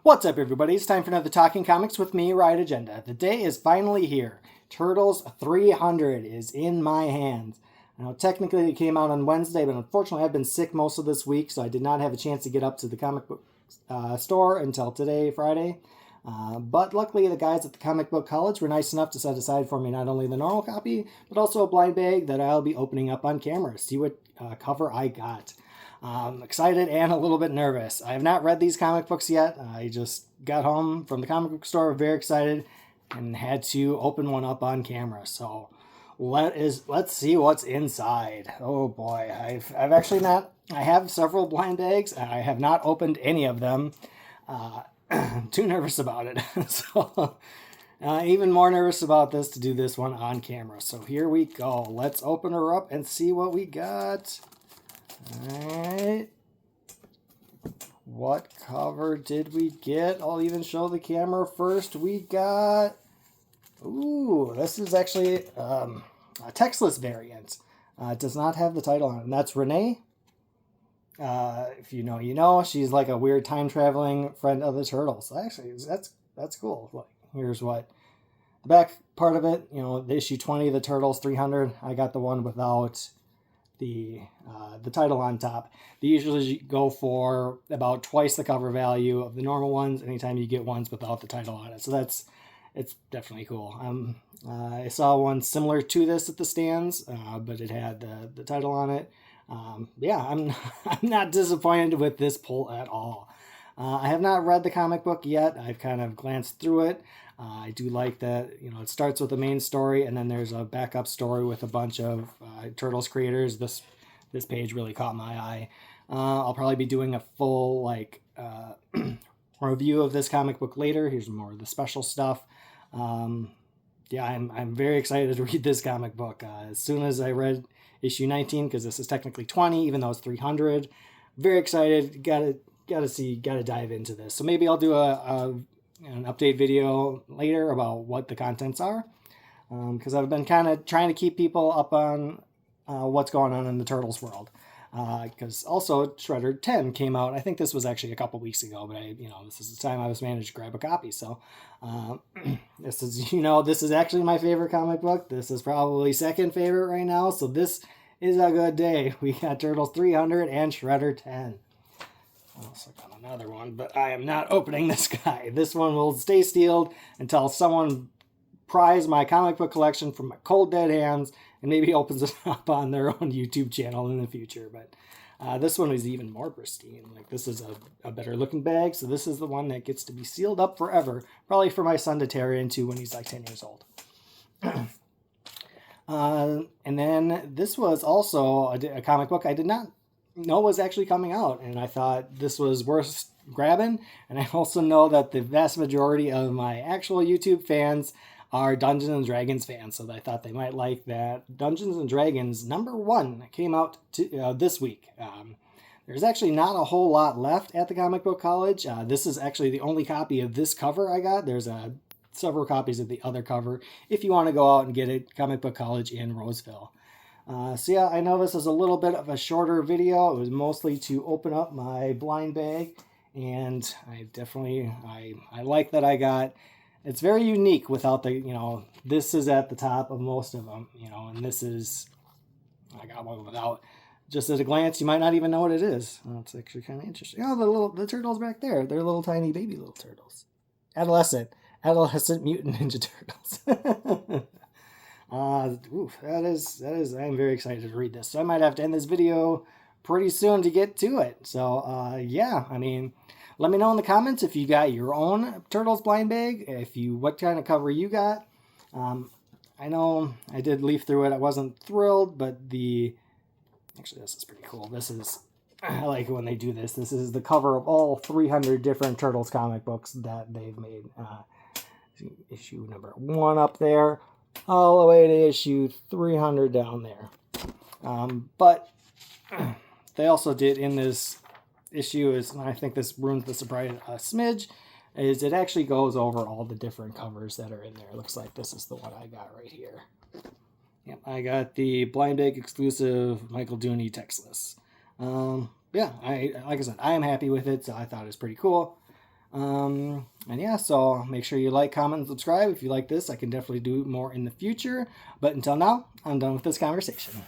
What's up, everybody? It's time for another Talking Comics with me, Ride Agenda. The day is finally here. Turtles 300 is in my hands. Now, technically, it came out on Wednesday, but unfortunately, I've been sick most of this week, so I did not have a chance to get up to the comic book store until today, Friday. But luckily, the guys at the Comic Book College were nice enough to set aside for me not only the normal copy, but also a blind bag that I'll be opening up on camera. See what cover I got. I'm excited and a little bit nervous. I have not read these comic books yet. I just got home from the comic book store, very excited, and had to open one up on camera. So let's see what's inside. Oh boy, I've actually not. I have several blind bags. I have not opened any of them. I'm too nervous about it. So even more nervous about this to do this one on camera. So here we go. Let's open her up and see what we got. Alright, what cover did we get? I'll even show the camera first. We got, ooh, this is actually a textless variant. It does not have the title on it, and that's Renee. If you know, you know. She's like a weird time-traveling friend of the Turtles. Actually, that's cool. Like, here's what the back part of it, you know, the issue 20, the Turtles 300. I got the one without the title on top. They usually go for about twice the cover value of the normal ones anytime you get ones without the title on it. So it's definitely cool. I saw one similar to this at the stands, but it had the title on it. Yeah, I'm not disappointed with this pull at all. I have not read the comic book yet. I've kind of glanced through it. I do like that, you know, it starts with the main story and then there's a backup story with a bunch of Turtles creators. This page really caught my eye. I'll probably be doing a full review of this comic book later. Here's more of the special stuff. Yeah, I'm very excited to read this comic book. As soon as I read issue 19, because this is technically 20, even though it's 300, very excited. Gotta dive into this. So maybe I'll do an update video later about what the contents are, because I've been kind of trying to keep people up on what's going on in the Turtles world, because also Shredder 10 came out. I think this was actually a couple weeks ago, but this is the time I was managed to grab a copy. So this is actually my favorite comic book. This is probably second favorite right now, so this is a good day. We got Turtles 300 and Shredder 10. I also got another one, but I am not opening this guy. This one will stay sealed until someone pries my comic book collection from my cold dead hands and maybe opens it up on their own YouTube channel in the future. But this one is even more pristine. Like, this is a better looking bag, so this is the one that gets to be sealed up forever. Probably for my son to tear into when he's like 10 years old. And then this was also a comic book I did not know was actually coming out, and I thought this was worth grabbing. And I also know that the vast majority of my actual YouTube fans are Dungeons and Dragons fans, so I thought they might like that. Dungeons and Dragons #1 came out this week. There's actually not a whole lot left at the Comic Book College. This is actually the only copy of this cover I got. There's several copies of the other cover if you want to go out and get it. Comic Book College in Roseville. So yeah, I know this is a little bit of a shorter video. It was mostly to open up my blind bag, and I like that I got. It's very unique without the, this is at the top of most of them, and I got one without. Just at a glance, you might not even know what it is. Well, it's actually kind of interesting. Oh, the turtles back there. They're little tiny baby little turtles. Adolescent Mutant Ninja Turtles. That is, I'm very excited to read this. So I might have to end this video pretty soon to get to it. So, yeah, I mean, let me know in the comments if you got your own Turtles blind bag, what kind of cover you got. I know I did leaf through it. I wasn't thrilled, but actually, this is pretty cool. I like when they do this. This is the cover of all 300 different Turtles comic books that they've made. Issue #1 up there, all the way to issue 300 down there. But they also did in this issue, and I think this ruins the surprise a smidge, is it actually goes over all the different covers that are in there. It looks like this is the one I got right here. Yep, I got the blind bag exclusive Michael Dooney textless. Yeah, like I said, I am happy with it, so I thought it was pretty cool. And yeah, so make sure you like, comment, and subscribe. If you like this, I can definitely do more in the future. But until now, I'm done with this conversation.